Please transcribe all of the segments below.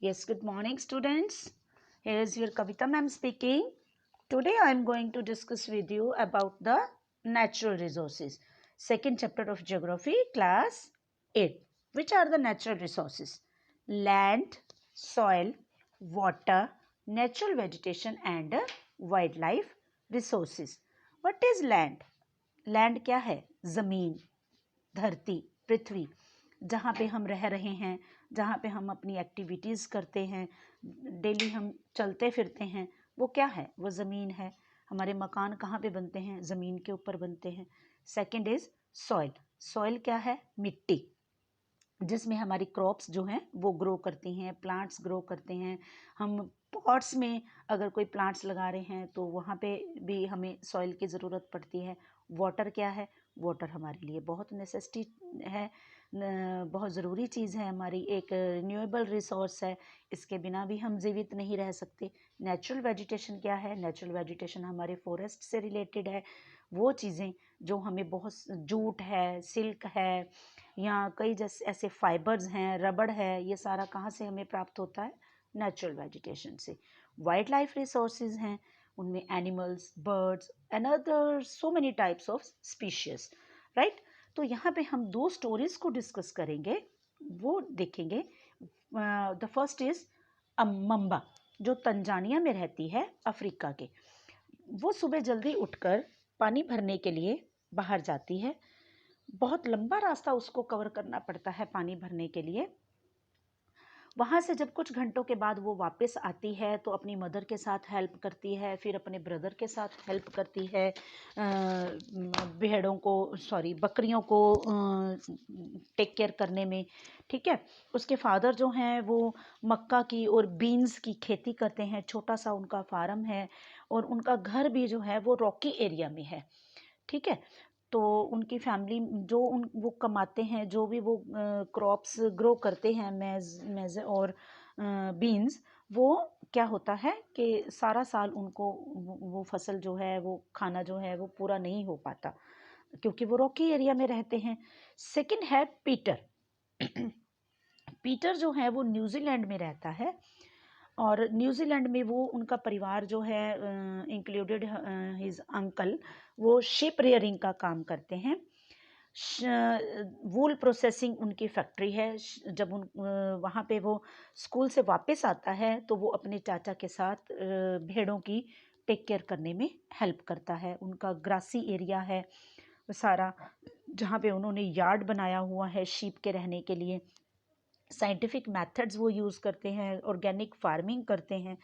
Yes, good morning, students. Here is your Kavita ma'am speaking. Today I am going to discuss with you about the natural resources. Second chapter of Geography, class 8. Which are the natural resources? Land, soil, water, natural vegetation and wildlife resources. What is land? Land क्या है? ज़मीन, धरती, पृथ्वी, जहाँ पे हम रह रहे हैं, जहाँ पे हम अपनी एक्टिविटीज़ करते हैं, डेली हम चलते फिरते हैं, वो क्या है? वो ज़मीन है। हमारे मकान कहाँ पे बनते हैं? ज़मीन के ऊपर बनते हैं। Second is soil. सॉइल क्या है? मिट्टी, जिसमें हमारी क्रॉप्स जो हैं वो ग्रो करती हैं, प्लांट्स ग्रो करते हैं। हम पॉट्स में अगर कोई प्लांट्स लगा रहे हैं तो वहाँ पे भी हमें सॉइल की ज़रूरत पड़ती है। वाटर क्या है? वाटर हमारे लिए बहुत नेसेसिटी है, बहुत ज़रूरी चीज़ है, हमारी एक रिन्यूएबल रिसोर्स है, इसके बिना भी हम जीवित नहीं रह सकते। नेचुरल वेजिटेशन क्या है? नेचुरल वेजिटेशन हमारे फॉरेस्ट से रिलेटेड है। वो चीज़ें जो हमें बहुत, जूट है, सिल्क है, या कई जैसे ऐसे फाइबर्स हैं, रबड़ है, ये सारा कहाँ से हमें प्राप्त होता है? नेचुरल वेजिटेशन से। वाइल्ड लाइफ रिसोर्सेज हैं, उनमें animals, birds and other so many types of species, right. तो यहाँ पे हम दो स्टोरीज को डिस्कस करेंगे, वो देखेंगे। द फर्स्ट इज मम्बा, जो तंजानिया में रहती है, अफ्रीका के। वो सुबह जल्दी उठकर पानी भरने के लिए बाहर जाती है। बहुत लंबा रास्ता उसको कवर करना पड़ता है पानी भरने के लिए। वहाँ से जब कुछ घंटों के बाद वो वापस आती है तो अपनी मदर के साथ हेल्प करती है, फिर अपने ब्रदर के साथ हेल्प करती है भेड़ों को, सॉरी, बकरियों को टेक केयर करने में, ठीक है। उसके फादर जो हैं वो मक्का की और बीन्स की खेती करते हैं, छोटा सा उनका फार्म है, और उनका घर भी जो है वो रॉकी एरिया में है, ठीक है। तो उनकी फैमिली जो वो कमाते हैं, जो भी वो क्रॉप्स ग्रो करते हैं, मेज़ और बीन्स, वो क्या होता है कि सारा साल उनको वो फसल जो है, वो खाना जो है वो पूरा नहीं हो पाता, क्योंकि वो रॉकी एरिया में रहते हैं। सेकंड है पीटर। पीटर जो है वो न्यूजीलैंड में रहता है, और न्यूजीलैंड में वो, उनका परिवार जो है, इंक्लूडेड हिज अंकल, वो शिप रेयरिंग का काम करते हैं। वूल प्रोसेसिंग उनकी फैक्ट्री है। जब वहाँ पे वो स्कूल से वापस आता है तो वो अपने चाचा के साथ भेड़ों की टेक केयर करने में हेल्प करता है। उनका ग्रासी एरिया है सारा, जहाँ पे उन्होंने यार्ड बनाया हुआ है शीप के रहने के लिए। साइंटिफिक मेथड्स वो यूज़ करते हैं, ऑर्गेनिक फार्मिंग करते हैं।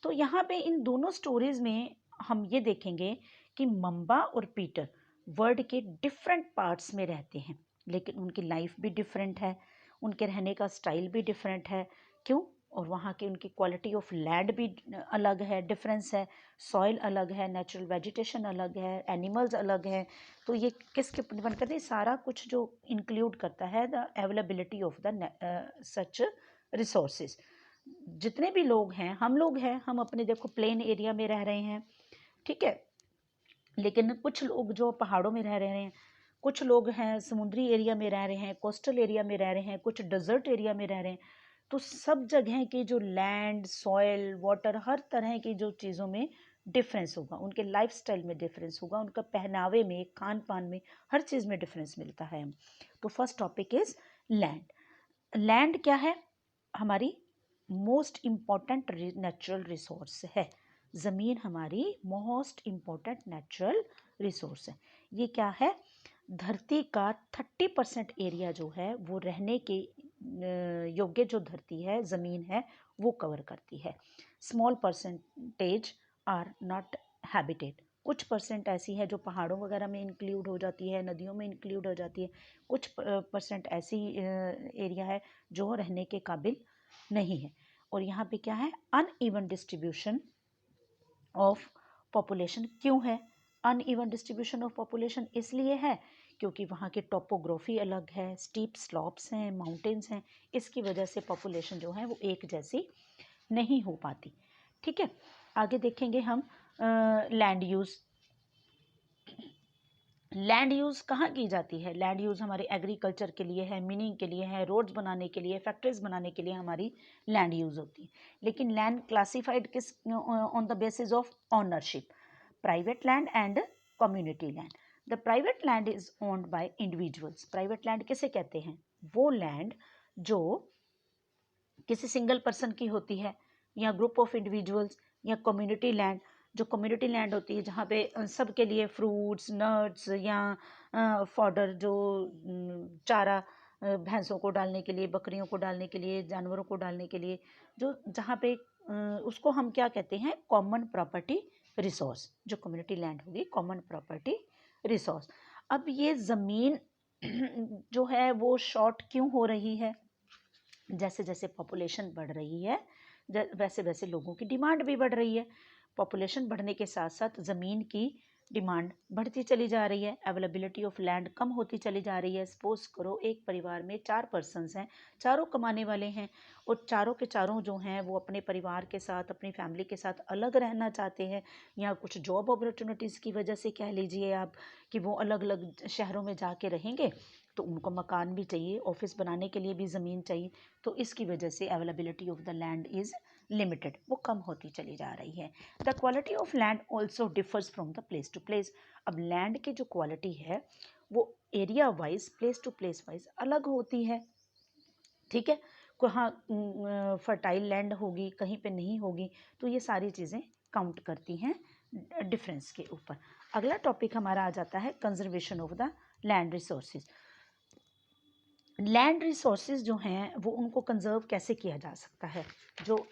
तो यहाँ पे इन दोनों स्टोरीज में हम ये देखेंगे कि मम्बा और पीटर वर्ल्ड के डिफरेंट पार्ट्स में रहते हैं, लेकिन उनकी लाइफ भी डिफरेंट है, उनके रहने का स्टाइल भी डिफरेंट है। क्यों? और वहाँ की उनकी क्वालिटी ऑफ लैंड भी अलग है, डिफरेंस है, सॉइल अलग है, नेचुरल वेजिटेशन अलग है, एनिमल्स अलग है। तो ये किसके डिपेंड करते हैं? सारा कुछ जो इंक्लूड करता है the availability of the such resources. जितने भी लोग हैं, हम लोग हैं, हम अपने देखो प्लेन एरिया में रह रहे हैं, ठीक है, लेकिन कुछ लोग जो पहाड़ों में रह रहे हैं, कुछ लोग हैं समुद्री एरिया में रह रहे हैं, कोस्टल एरिया में रह रहे हैं, कुछ डेजर्ट एरिया में रह रहे हैं। तो सब जगह की जो लैंड, सॉयल, वाटर, हर तरह की जो चीज़ों में डिफरेंस होगा, उनके लाइफस्टाइल में डिफरेंस होगा, उनका पहनावे में, खान पान में, हर चीज़ में डिफरेंस मिलता है। तो first topic is land. Land क्या है? हमारी मोस्ट इम्पॉर्टेंट नेचुरल रिसोर्स है। ज़मीन हमारी मोस्ट इम्पॉर्टेंट नेचुरल रिसोर्स है। ये क्या है? धरती का 30% एरिया जो है वो रहने के योग्य जो धरती है, ज़मीन है, वो कवर करती है। Small percentage are not habited. कुछ परसेंट ऐसी है जो पहाड़ों वगैरह में इंक्लूड हो जाती है, नदियों में इंक्लूड हो जाती है। कुछ परसेंट ऐसी एरिया है जो रहने के काबिल नहीं है। और यहाँ पे क्या है? Uneven distribution of population. क्यों है अनइवन डिस्ट्रीब्यूशन ऑफ पॉपुलेशन? इसलिए है क्योंकि वहाँ की टोपोग्राफी अलग है, स्टीप स्लॉप्स हैं, माउंटेन्स हैं, इसकी वजह से पॉपुलेशन जो है वो एक जैसी नहीं हो पाती, ठीक है। आगे देखेंगे हम लैंड यूज़। लैंड यूज़ कहाँ की जाती है? लैंड यूज़ हमारे एग्रीकल्चर के लिए है, मीनिंग के लिए है, रोड्स बनाने के लिए, फैक्ट्रीज बनाने के लिए हमारी लैंड यूज़ होती है। लेकिन लैंड क्लासिफाइड किस on the basis of ownership, private land and community land. The private land is owned by individuals. Private land किसे कहते हैं? वो लैंड जो किसी सिंगल पर्सन की होती है, या ग्रुप ऑफ इंडिविजुअल्स, या कम्युनिटी लैंड। जो कम्युनिटी लैंड होती है जहाँ पे सबके लिए फ्रूट्स, नट्स या फॉडर जो चारा भैंसों को डालने के लिए, बकरियों को डालने के लिए, जानवरों को डालने के लिए, जो जहाँ पे उसको हम क्या कहते हैं? Common property resource. जो कम्युनिटी लैंड होगी कॉमन प्रॉपर्टी रिसोर्स। अब ये ज़मीन जो है वो शॉर्ट क्यों हो रही है? जैसे जैसे पॉपुलेशन बढ़ रही है वैसे वैसे लोगों की डिमांड भी बढ़ रही है। पॉपुलेशन बढ़ने के साथ साथ ज़मीन की डिमांड बढ़ती चली जा रही है, अवेलेबिलिटी ऑफ लैंड कम होती चली जा रही है। सपोज करो एक परिवार में 4 पर्सन्स हैं, चारों कमाने वाले हैं, और चारों के चारों जो हैं वो अपने परिवार के साथ, अपनी फैमिली के साथ अलग रहना चाहते हैं, या कुछ जॉब अपॉर्चुनिटीज़ की वजह से कह लीजिए आप कि वो अलग अलग शहरों में जाके रहेंगे, तो उनको मकान भी चाहिए, ऑफिस बनाने के लिए भी ज़मीन चाहिए। तो इसकी वजह से availability of the land is limited, वो कम होती चली जा रही है। The quality of land also differs from the place to place. अब लैंड की जो क्वालिटी है वो area wise, place to place wise अलग होती है। ठीक है, कहाँ फर्टाइल लैंड होगी, कहीं पे नहीं होगी, तो ये सारी चीज़ें काउंट करती हैं डिफरेंस के ऊपर। अगला टॉपिक हमारा आ जाता है conservation of the land resources. Land resources जो हैं वो उनको कंजर्व कैसे किया जा सकता है? जो